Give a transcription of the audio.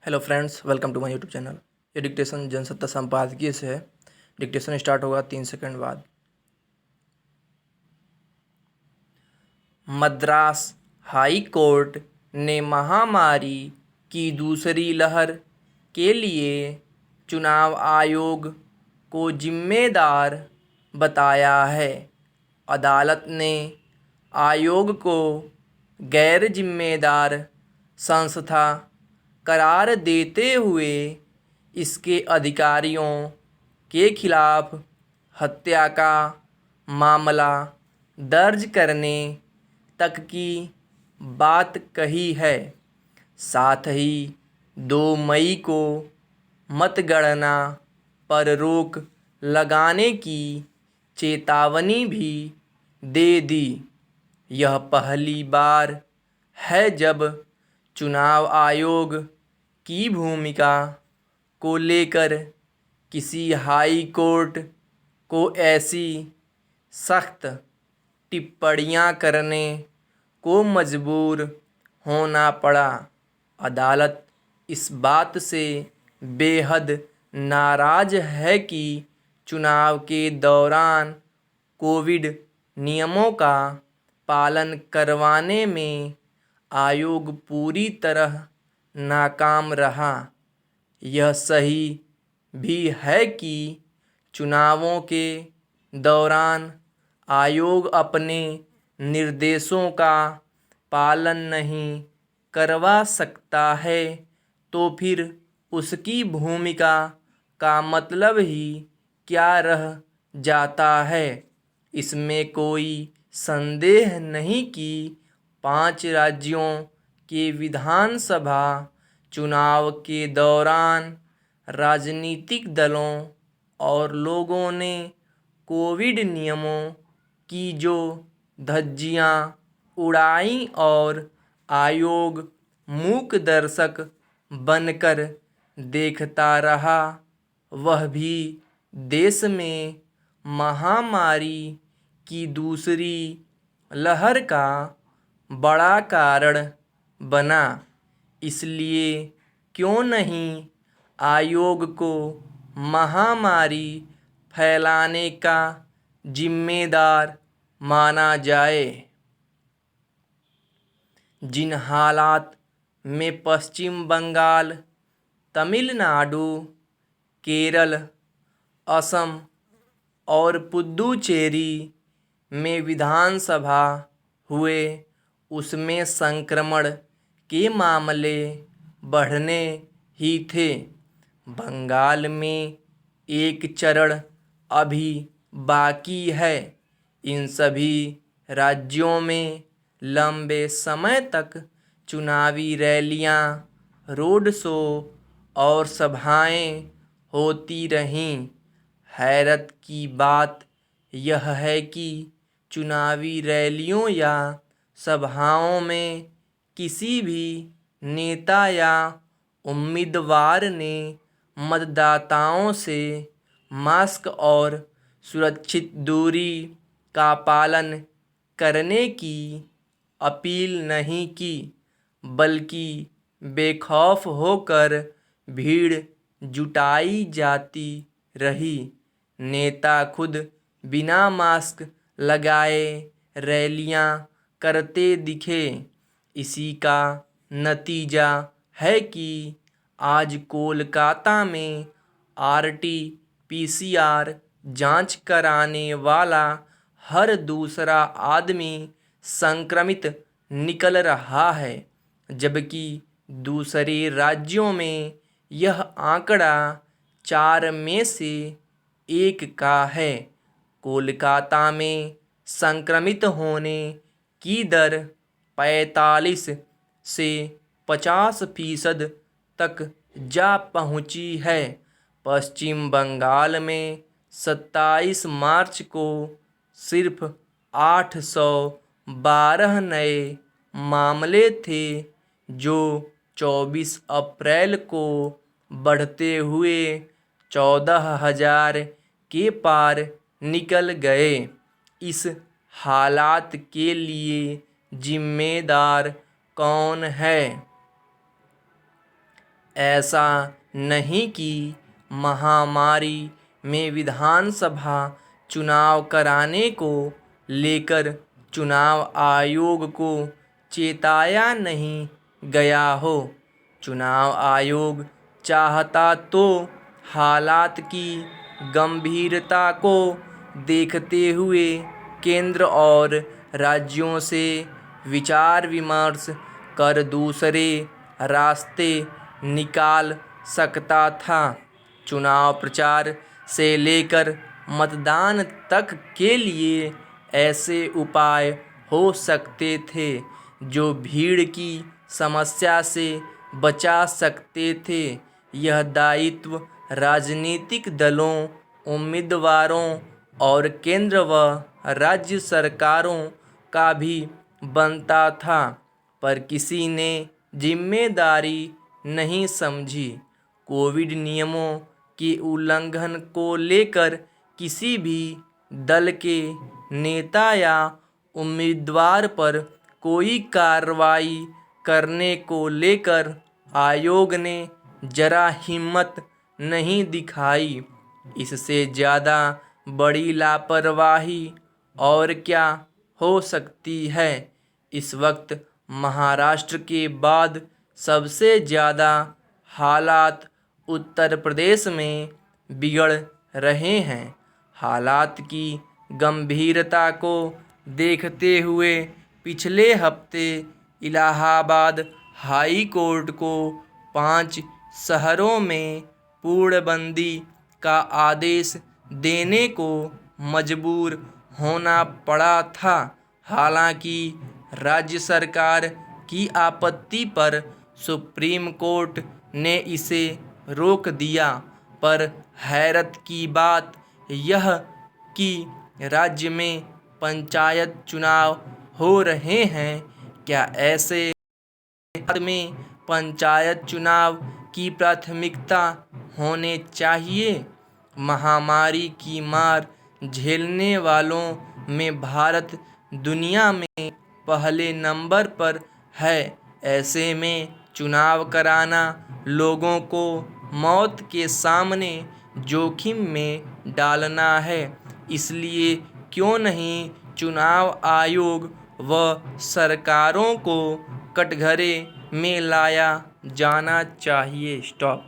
Hello friends, welcome to my YouTube channel. ये dictation Jansatta संपादकीय से है। डिक्टेशन स्टार्ट होगा 3 सेकंड बाद। मद्रास हाई कोर्ट ने महामारी की दूसरी लहर के लिए चुनाव आयोग को जिम्मेदार बताया है। अदालत ने आयोग को गैर जिम्मेदार संस्था करार देते हुए इसके अधिकारियों के खिलाफ हत्या का मामला दर्ज करने तक की बात कही है। साथ ही 2 मई को मतगणना पर रोक लगाने की चेतावनी भी दे दी। यह पहली बार है जब चुनाव आयोग की भूमिका को लेकर किसी हाई कोर्ट को ऐसी सख्त टिप्पणियां करने को मजबूर होना पड़ा। अदालत इस बात से बेहद नाराज है कि चुनाव के दौरान कोविड नियमों का पालन करवाने में आयोग पूरी तरह नाकाम रहा। यह सही भी है कि चुनावों के दौरान आयोग अपने निर्देशों का पालन नहीं करवा सकता है, तो फिर उसकी भूमिका का मतलब ही क्या रह जाता है। इसमें कोई संदेह नहीं कि 5 राज्यों के विधानसभा चुनाव के दौरान राजनीतिक दलों और लोगों ने कोविड नियमों की जो धज्जियां उड़ाईं और आयोग मूक दर्शक बनकर देखता रहा, वह भी देश में महामारी की दूसरी लहर का बड़ा कारण बना। इसलिए क्यों नहीं आयोग को महामारी फैलाने का जिम्मेदार माना जाए। जिन हालात में पश्चिम बंगाल, तमिलनाडु, केरल, असम और पुद्दुचेरी में विधानसभा हुए, उसमें संक्रमण के मामले बढ़ने ही थे। बंगाल में एक चरण अभी बाकी है। इन सभी राज्यों में लंबे समय तक चुनावी रैलियां, रोड शो और सभाएं होती रहीं। हैरत की बात यह है कि चुनावी रैलियों या सभाओं में किसी भी नेता या उम्मीदवार ने मतदाताओं से मास्क और सुरक्षित दूरी का पालन करने की अपील नहीं की, बल्कि बेखौफ होकर भीड़ जुटाई जाती रही। नेता खुद बिना मास्क लगाए रैलियां करते दिखे। इसी का नतीजा है कि आज कोलकाता में RT-PCR जांच कराने वाला हर दूसरा आदमी संक्रमित निकल रहा है, जबकि दूसरे राज्यों में यह आंकड़ा 4 में से 1 का है। कोलकाता में संक्रमित होने की दर 45 से 50% तक जा पहुंची है। पश्चिम बंगाल में 27 मार्च को सिर्फ 812 नए मामले थे, जो 24 अप्रैल को बढ़ते हुए 14,000 के पार निकल गए। इस हालात के लिए जिम्मेदार कौन है? ऐसा नहीं कि महामारी में विधानसभा चुनाव कराने को लेकर चुनाव आयोग को चेताया नहीं गया हो। चुनाव आयोग चाहता तो हालात की गंभीरता को देखते हुए केंद्र और राज्यों से विचार विमर्श कर दूसरे रास्ते निकाल सकता था। चुनाव प्रचार से लेकर मतदान तक के लिए ऐसे उपाय हो सकते थे जो भीड़ की समस्या से बचा सकते थे। यह दायित्व राजनीतिक दलों, उम्मीदवारों और केंद्र व राज्य सरकारों का भी बनता था, पर किसी ने जिम्मेदारी नहीं समझी। कोविड नियमों के उल्लंघन को लेकर किसी भी दल के नेता या उम्मीदवार पर कोई कार्रवाई करने को लेकर आयोग ने जरा हिम्मत नहीं दिखाई। इससे ज़्यादा बड़ी लापरवाही और क्या हो सकती है। इस वक्त महाराष्ट्र के बाद सबसे ज़्यादा हालात उत्तर प्रदेश में बिगड़ रहे हैं। हालात की गंभीरता को देखते हुए पिछले हफ्ते इलाहाबाद हाई कोर्ट को 5 शहरों में पूर्णबंदी का आदेश देने को मजबूर होना पड़ा था। हालांकि राज्य सरकार की आपत्ति पर सुप्रीम कोर्ट ने इसे रोक दिया, पर हैरत की बात यह कि राज्य में पंचायत चुनाव हो रहे हैं। क्या ऐसे में पंचायत चुनाव की प्राथमिकता होने चाहिए? महामारी की मार झेलने वालों में भारत दुनिया में पहले नंबर पर है। ऐसे में चुनाव कराना लोगों को मौत के सामने जोखिम में डालना है। इसलिए क्यों नहीं चुनाव आयोग व सरकारों को कटघरे में लाया जाना चाहिए। स्टॉप।